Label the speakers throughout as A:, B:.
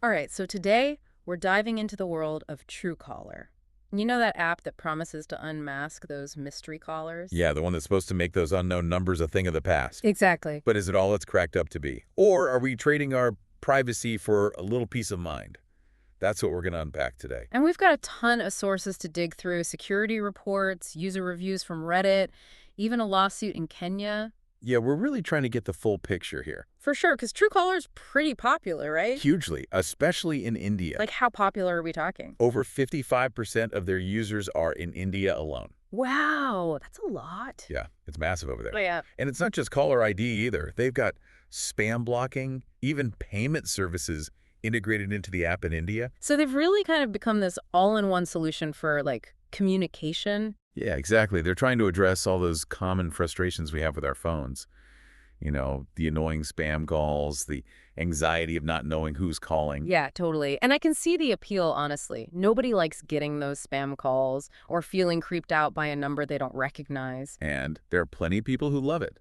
A: All right, so today we're diving into the world of Truecaller. You know that app that promises to unmask those mystery callers?
B: Yeah, the one that's supposed to make those unknown numbers a thing of the past.
A: Exactly.
B: But is it all it's cracked up to be? Or are we trading our privacy for a little peace of mind? That's what we're going to unpack today.
A: And we've got a ton of sources to dig through: security reports, user reviews from Reddit, even a lawsuit in Kenya.
B: Yeah, we're really trying to get the full picture here.
A: For sure, because Truecaller's pretty popular, right?
B: Hugely, especially in India.
A: Like, how popular are we talking?
B: Over 55% of their users are in India alone.
A: Wow, that's a lot.
B: Yeah, it's massive over there.
A: Oh, yeah.
B: And it's not just caller ID either. They've got spam blocking, even payment services integrated into the app in India.
A: So they've really kind of become this all-in-one solution for, like, communication.
B: Yeah, exactly. They're trying to address all those common frustrations we have with our phones. You know, the annoying spam calls, the anxiety of not knowing who's calling.
A: Yeah, totally. And I can see the appeal, honestly. Nobody likes getting those spam calls or feeling creeped out by a number they don't recognize.
B: And there are plenty of people who love it.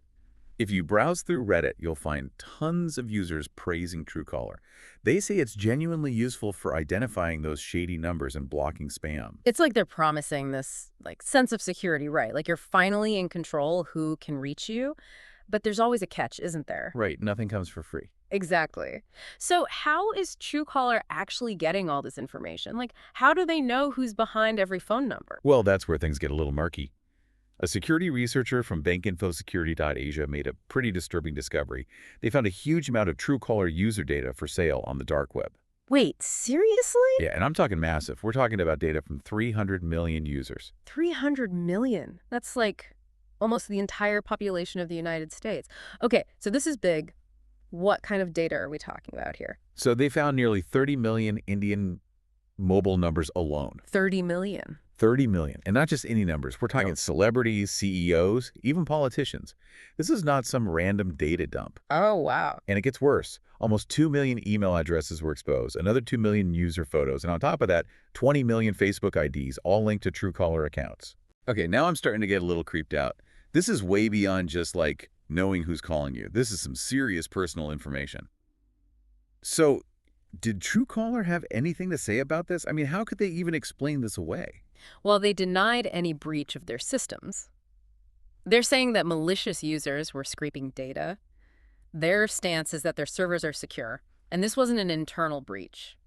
B: If you browse through Reddit, you'll find tons of users praising Truecaller. They say it's genuinely useful for identifying those shady numbers and blocking spam.
A: It's like they're promising this, like, sense of security, right? Like you're finally in control who can reach you. But there's always a catch, isn't there?
B: Right, nothing comes for free.
A: Exactly. So how is Truecaller actually getting all this information? Like, how do they know who's behind every phone number?
B: Well, that's where things get a little murky. A security researcher from bankinfosecurity.asia made a pretty disturbing discovery. They found a huge amount of Truecaller user data for sale on the dark web.
A: Wait, seriously?
B: Yeah, and I'm talking massive. We're talking about data from 300 million users.
A: 300 million. That's like almost the entire population of the United States. Okay, so this is big. What kind of data are we talking about here?
B: So they found nearly 30 million Indian mobile numbers alone.
A: 30 million.
B: 30 million. And not just any numbers. We're talking celebrities, CEOs, even politicians. This is not some random data dump.
A: Oh, wow.
B: And it gets worse. Almost 2 million email addresses were exposed, another 2 million user photos, and on top of that, 20 million Facebook IDs, all linked to Truecaller accounts. Okay, now I'm starting to get a little creeped out. This is way beyond just like knowing who's calling you. This is some serious personal information. So, did Truecaller have anything to say about this? I mean, how could they even explain this away?
A: Well, they denied any breach of their systems. They're saying that malicious users were scraping data. Their stance is that their servers are secure, and this wasn't an internal breach.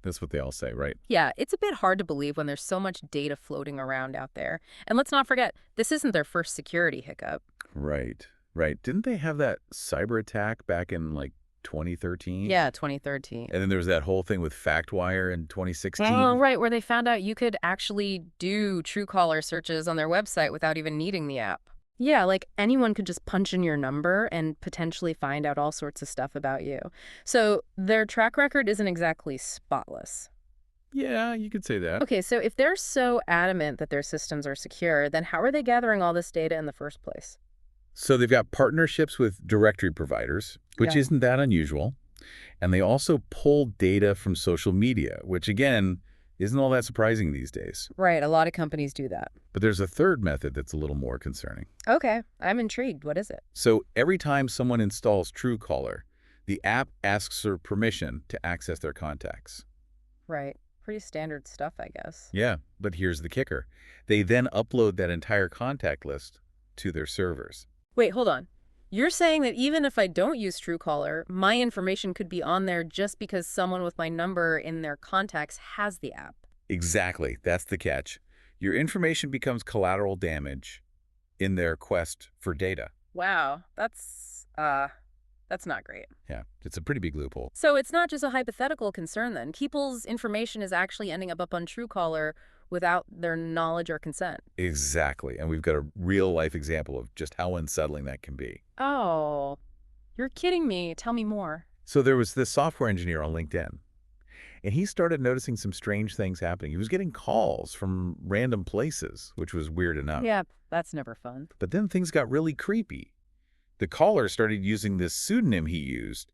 B: That's what they all say, right?
A: Yeah, it's a bit hard to believe when there's so much data floating around out there. And let's not forget, this isn't their first security hiccup.
B: Right, right. Didn't they have that cyber attack back in like 2013?
A: Yeah, 2013.
B: And then there was that whole thing with FactWire in 2016.
A: Oh, right, where they found out you could actually do Truecaller searches on their website without even needing the app. Yeah, like anyone could just punch in your number and potentially find out all sorts of stuff about you. So their track record isn't exactly spotless.
B: Yeah, you could say that.
A: Okay, so if they're so adamant that their systems are secure, then how are they gathering all this data in the first place?
B: So they've got partnerships with directory providers, which
A: Yeah.
B: isn't that unusual. And they also pull data from social media, which again, isn't all that surprising these days.
A: Right, a lot of companies do that.
B: But there's a third method that's a little more concerning.
A: Okay, I'm intrigued. What is it?
B: So every time someone installs Truecaller, the app asks for permission to access their contacts.
A: Right, pretty standard stuff, I guess.
B: Yeah, but here's the kicker. They then upload that entire contact list to their servers.
A: Wait, hold on. You're saying that even if I don't use Truecaller, my information could be on there just because someone with my number in their contacts has the app?
B: Exactly. That's the catch. Your information becomes collateral damage in their quest for data.
A: Wow, that's not great.
B: Yeah, it's a pretty big loophole.
A: So it's not just a hypothetical concern then. People's information is actually ending up on Truecaller without their knowledge or consent.
B: Exactly. And we've got a real-life example of just how unsettling that can be.
A: Oh, you're kidding me. Tell me more.
B: So there was this software engineer on LinkedIn, and he started noticing some strange things happening. He was getting calls from random places, which was weird enough.
A: Yeah, that's never fun.
B: But then things got really creepy. The caller started using this pseudonym he used,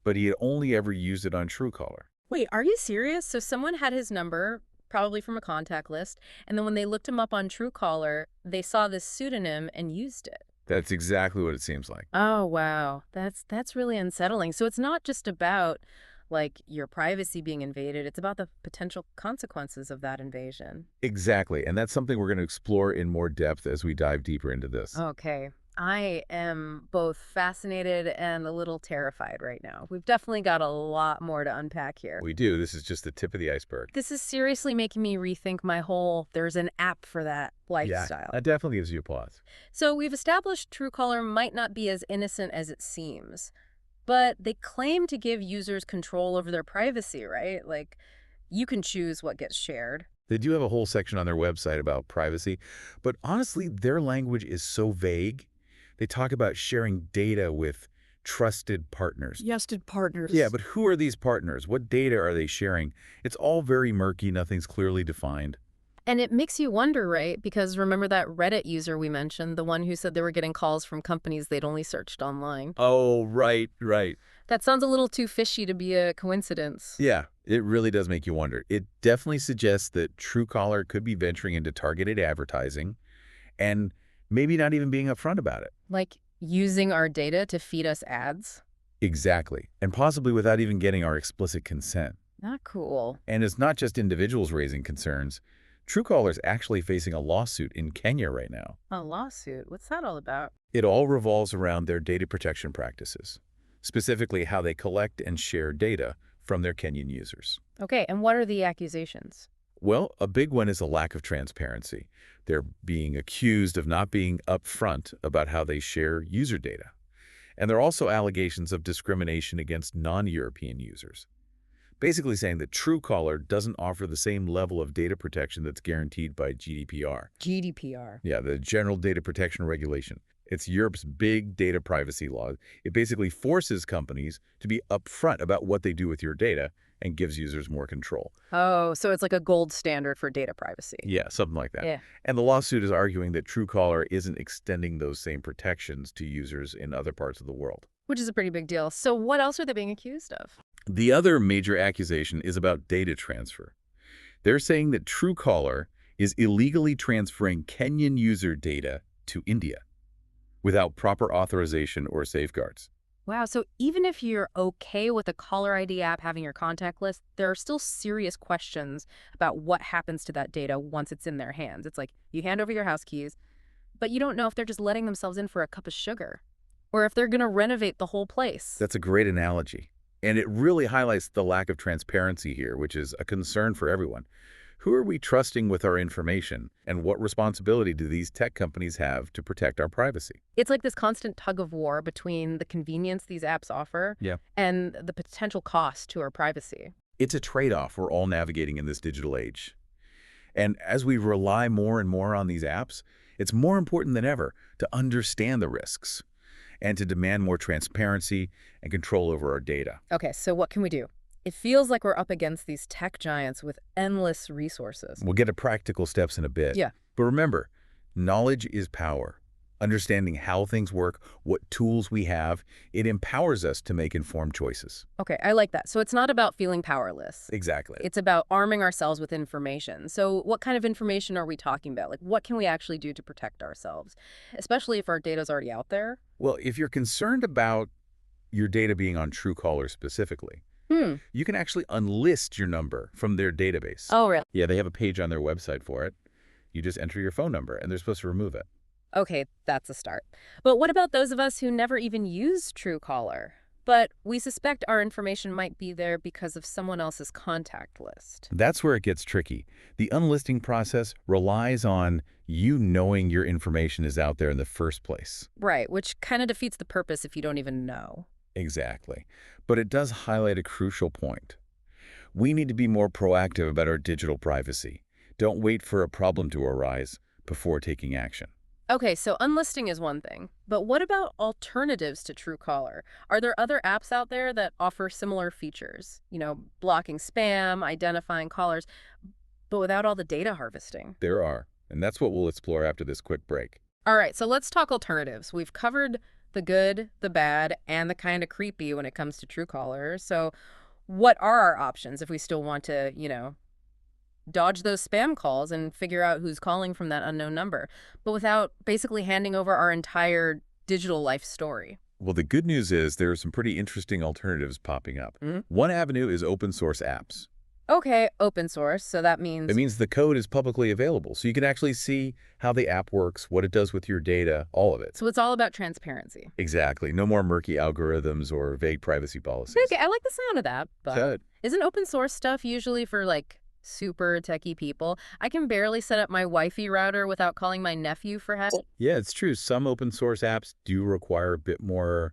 B: but he had only ever used it on Truecaller.
A: Wait, are you serious? So someone had his number, probably from a contact list, and then when they looked him up on Truecaller, they saw this pseudonym and used it.
B: That's exactly what it seems like.
A: Oh, wow. That's really unsettling. So it's not just about like your privacy being invaded. It's about the potential consequences of that invasion.
B: Exactly, and that's something we're going to explore in more depth as we dive deeper into this.
A: Okay. I am both fascinated and a little terrified right now. We've definitely got a lot more to unpack here.
B: We do. This is just the tip of the iceberg.
A: This is seriously making me rethink my whole there's an app for that
B: Yeah,
A: lifestyle.
B: that definitely gives you pause.
A: So we've established Truecaller might not be as innocent as it seems, but they claim to give users control over their privacy, right? Like you can choose what gets shared.
B: They do have a whole section on their website about privacy, but honestly, their language is so vague. They talk about sharing data with trusted partners.
A: Suggested partners.
B: Yeah, but who are these partners? What data are they sharing? It's all very murky. Nothing's clearly defined.
A: And it makes you wonder, right? Because remember that Reddit user we mentioned, the one who said they were getting calls from companies they'd only searched online?
B: Oh, right, right.
A: That sounds a little too fishy to be a coincidence.
B: Yeah, it really does make you wonder. It definitely suggests that Truecaller could be venturing into targeted advertising and maybe not even being upfront about it.
A: Like using our data to feed us ads?
B: Exactly, and possibly without even getting our explicit consent.
A: Not cool.
B: And it's not just individuals raising concerns. Truecaller is actually facing a lawsuit in Kenya right now.
A: A lawsuit? What's that all about?
B: It all revolves around their data protection practices, specifically how they collect and share data from their Kenyan users.
A: Okay, and what are the accusations?
B: Well, a big one is a lack of transparency. They're being accused of not being upfront about how they share user data. And there are also allegations of discrimination against non-European users, basically saying that Truecaller doesn't offer the same level of data protection that's guaranteed by GDPR.
A: GDPR.
B: Yeah, the General Data Protection Regulation. It's Europe's big data privacy law. It basically forces companies to be upfront about what they do with your data and gives users more control.
A: Oh, so it's like a gold standard for data privacy.
B: Yeah, something like that.
A: Yeah.
B: And the lawsuit is arguing that Truecaller isn't extending those same protections to users in other parts of the world.
A: Which is a pretty big deal. So what else are they being accused of?
B: The other major accusation is about data transfer. They're saying that Truecaller is illegally transferring Kenyan user data to India without proper authorization or safeguards.
A: Wow, so even if you're okay with a caller ID app having your contact list, there are still serious questions about what happens to that data once it's in their hands. It's like you hand over your house keys, but you don't know if they're just letting themselves in for a cup of sugar or if they're going to renovate the whole place.
B: That's a great analogy. And it really highlights the lack of transparency here, which is a concern for everyone. Who are we trusting with our information, and what responsibility do these tech companies have to protect our privacy?
A: It's like this constant tug of war between the convenience these apps offer
B: Yeah.
A: and the potential cost to our privacy.
B: It's a trade-off we're all navigating in this digital age. And as we rely more and more on these apps, it's more important than ever to understand the risks and to demand more transparency and control over our data.
A: Okay, so what can we do? It feels like we're up against these tech giants with endless resources.
B: We'll get to practical steps in a bit.
A: Yeah.
B: But remember, knowledge is power. Understanding how things work, what tools we have, it empowers us to make informed choices.
A: Okay, I like that. So it's not about feeling powerless.
B: Exactly.
A: It's about arming ourselves with information. So what kind of information are we talking about? Like, what can we actually do to protect ourselves, especially if our data's already out there?
B: Well, if you're concerned about your data being on Truecaller specifically, you can actually unlist your number from their database.
A: Oh, really?
B: Yeah, they have a page on their website for it. You just enter your phone number, and they're supposed to remove it.
A: Okay, that's a start. But what about those of us who never even use Truecaller? But we suspect our information might be there because of someone else's contact list.
B: That's where it gets tricky. The unlisting process relies on you knowing your information is out there in the first place.
A: Right, which kind of defeats the purpose if you don't even know.
B: Exactly. But it does highlight a crucial point. We need to be more proactive about our digital privacy. Don't wait for a problem to arise before taking action.
A: Okay, so unlisting is one thing, but what about alternatives to Truecaller? Are there other apps out there that offer similar features? You know, blocking spam, identifying callers, but without all the data harvesting.
B: There are, and that's what we'll explore after this quick break.
A: All right, so let's talk alternatives. We've covered the good, the bad, and the kind of creepy when it comes to Truecaller. So what are our options if we still want to, dodge those spam calls and figure out who's calling from that unknown number, but without basically handing over our entire digital life story?
B: Well, the good news is there are some pretty interesting alternatives popping up.
A: Mhm.
B: One avenue is open source apps.
A: Okay, open source, so that
B: It
A: means
B: means the code is publicly available, so you can actually see how the app works, what it does with your data, all of it.
A: so it's all about transparency.
B: Exactly. No more murky algorithms or vague privacy
A: Okay,
B: policies.
A: I like the sound of that, but
B: Good.
A: isn't open source stuff usually for like super techie people? I can barely set up my Wi-Fi router without calling my nephew for help.
B: Yeah, it's true. Some open source apps do require a bit more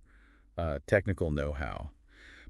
B: technical know-how.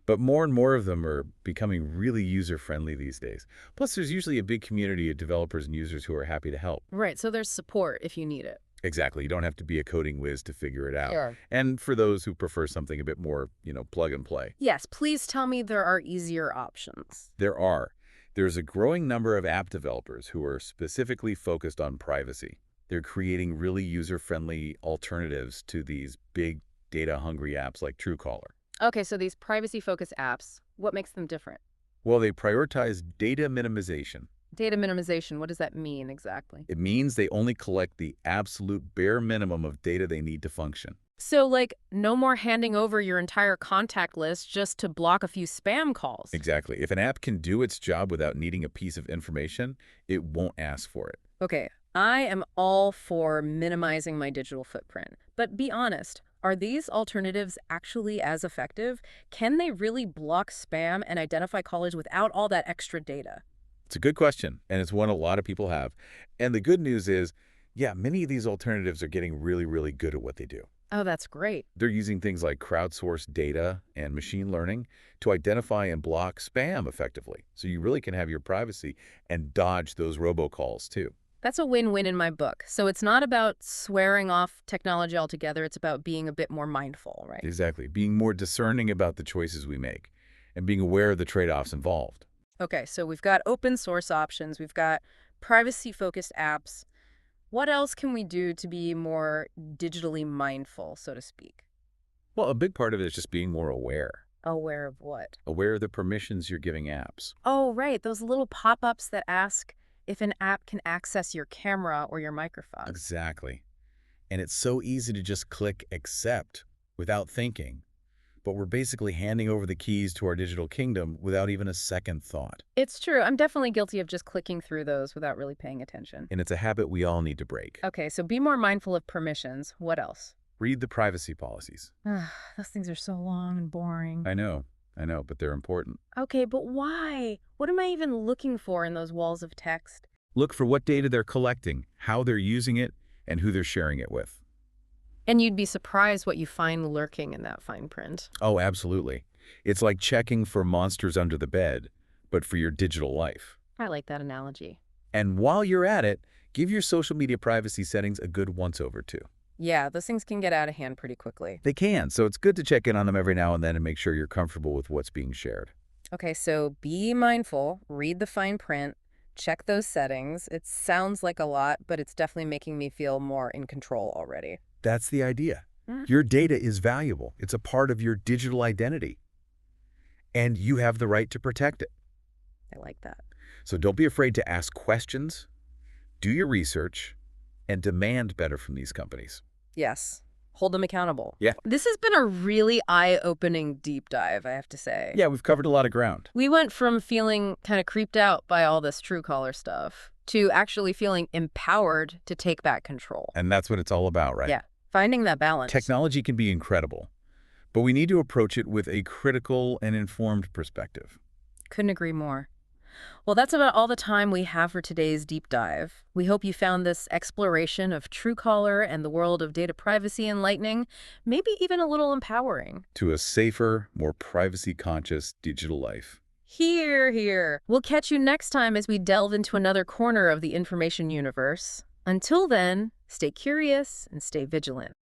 B: But more and more of them are becoming really user-friendly these days. Plus, there's usually a big community of developers and users who are happy to help.
A: Right, so there's support if you need it.
B: Exactly. You don't have to be a coding whiz to figure it out.
A: Sure.
B: And for those who prefer something a bit more, plug and play,
A: Yes, please tell me there are easier options.
B: there are. There's a growing number of app developers who are specifically focused on privacy. They're creating really user-friendly alternatives to these big data-hungry apps like Truecaller.
A: Okay, so these privacy-focused apps, what makes them different?
B: Well, they prioritize data minimization.
A: Data minimization, what does that mean exactly?
B: It means they only collect the absolute bare minimum of data they need to function.
A: So, like, no more handing over your entire contact list just to block a few spam calls.
B: Exactly. If an app can do its job without needing a piece of information, it won't ask for it.
A: Okay, I am all for minimizing my digital footprint. But be honest, are these alternatives actually as effective? Can they really block spam and identify callers without all that extra data?
B: It's a good question, and it's one a lot of people have. And the good news is, yeah, many of these alternatives are getting really, really good at what they do.
A: Oh, that's great.
B: They're using things like crowdsourced data and machine learning to identify and block spam effectively. So you really can have your privacy and dodge those robocalls too.
A: That's a win-win in my book. So it's not about swearing off technology altogether. It's about being a bit more mindful, right?
B: Exactly. Being more discerning about the choices we make and being aware of the trade-offs involved.
A: Okay, so we've got open source options. We've got privacy-focused apps. What else can we do to be more digitally mindful, so to speak?
B: Well, a big part of it is just being more aware.
A: Aware of what?
B: Aware of the permissions you're giving apps.
A: Oh, right. Those little pop-ups that ask if an app can access your camera or your microphone.
B: Exactly. And it's so easy to just click accept without thinking. But we're basically handing over the keys to our digital kingdom without even a second thought.
A: It's true. I'm definitely guilty of just clicking through those without really paying attention.
B: And it's a habit we all need to break.
A: Okay, so be more mindful of permissions. What else?
B: Read the privacy policies.
A: Those things are so long and boring.
B: I know, but they're important.
A: Okay, but why? What am I even looking for in those walls of text?
B: Look for what data they're collecting, how they're using it, and who they're sharing it with.
A: And you'd be surprised what you find lurking in that fine print.
B: Oh, absolutely. It's like checking for monsters under the bed, but for your digital life.
A: I like that analogy.
B: And while you're at it, give your social media privacy settings a good once-over too.
A: Yeah, those things can get out of hand pretty quickly.
B: They can, so it's good to check in on them every now and then and make sure you're comfortable with what's being shared.
A: Okay, so be mindful, read the fine print, check those settings. It sounds like a lot, but it's definitely making me feel more in control already.
B: That's the idea.
A: Mm.
B: Your data is valuable. It's a part of your digital identity. And you have the right to protect it.
A: I like that.
B: So don't be afraid to ask questions, do your research, and demand better from these companies.
A: Yes. Hold them accountable.
B: Yeah.
A: This has been a really eye-opening deep dive, I have to say.
B: Yeah, we've covered a lot of ground.
A: We went from feeling kind of creeped out by all this Truecaller stuff to actually feeling empowered to take back control.
B: And that's what it's all about, right?
A: Yeah. Finding that balance.
B: Technology can be incredible, but we need to approach it with a critical and informed perspective.
A: Couldn't agree more. Well, that's about all the time we have for today's deep dive. We hope you found this exploration of Truecaller and the world of data privacy enlightening, maybe even a little empowering.
B: To a safer, more privacy-conscious digital life.
A: Hear, hear. We'll catch you next time as we delve into another corner of the information universe. Until then, stay curious and stay vigilant.